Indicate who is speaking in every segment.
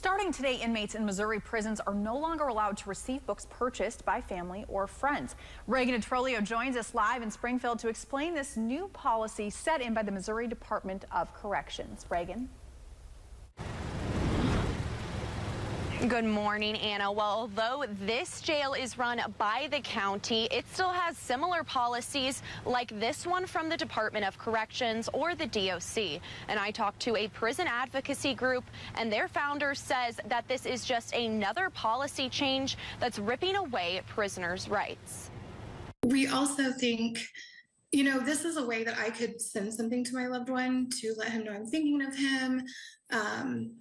Speaker 1: Starting today, inmates in Missouri prisons are no longer allowed to receive books purchased by family or friends. Reagan Trolio joins us live in Springfield to explain this new policy set in by the Missouri Department of Corrections. Reagan.
Speaker 2: Good morning, Anna. Well, although this jail is run by the county, it still has similar policies like this one from the Department of Corrections or the DOC. And I talked to a prison advocacy group, and their founder says that this is just another policy change that's ripping away prisoners' rights.
Speaker 3: We also think, this is a way that I could send something to my loved one to let him know I'm thinking of him.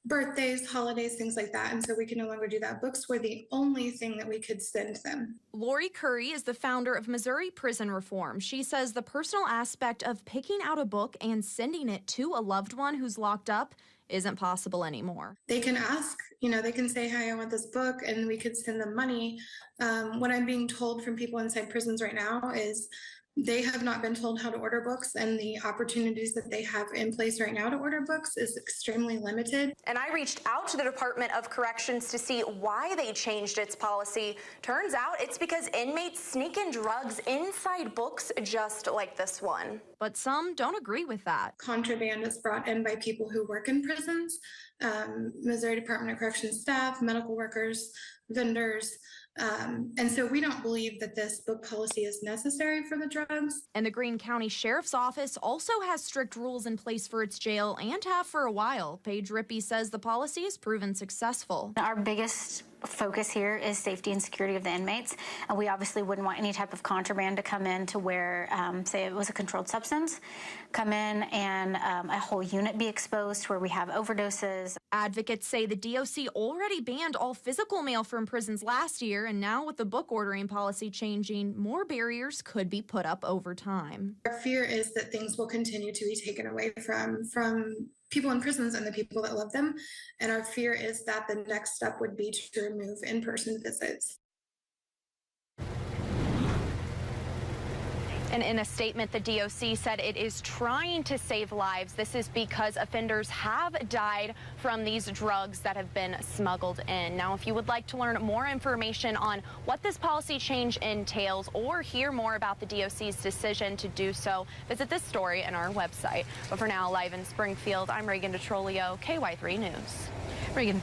Speaker 3: Birthdays, holidays, things like that. And so we can no longer do that. Books were the only thing that we could send them.
Speaker 2: Lori Curry is the founder of Missouri Prison Reform. She says the personal aspect of picking out a book and sending it to a loved one who's locked up isn't possible anymore.
Speaker 3: They can ask, they can say, "Hi, I want this book," and we could send them money. What I'm being told from people inside prisons right now is they have not been told how to order books, and the opportunities that they have in place right now to order books is extremely limited.
Speaker 2: And I reached out to the Department of Corrections to see why they changed its policy. Turns out it's because inmates sneak in drugs inside books just like this one. But some don't agree with that.
Speaker 3: Contraband is brought in by people who work in prisons, Missouri Department of Corrections staff, medical workers, vendors. And so we don't believe that this book policy is necessary for the drugs.
Speaker 2: And the Greene County Sheriff's Office also has strict rules in place for its jail and have for a while. Paige Rippey says the policy has proven successful.
Speaker 4: Our biggest focus here is safety and security of the inmates. And we obviously wouldn't want any type of contraband to come in to where, say it was a controlled substance, come in and a whole unit be exposed to where we have overdoses.
Speaker 2: Advocates say the DOC already banned all physical mail from prisons last year, and now with the book ordering policy changing, more barriers could be put up over time.
Speaker 3: Our fear is that things will continue to be taken away from people in prisons and the people that love them. And our fear is that the next step would be to remove in-person visits.
Speaker 2: And in a statement, the DOC said it is trying to save lives. This is because offenders have died from these drugs that have been smuggled in. Now, if you would like to learn more information on what this policy change entails or hear more about the DOC's decision to do so, visit this story on our website. But for now, live in Springfield, I'm Reagan Trolio, KY3 News. Reagan,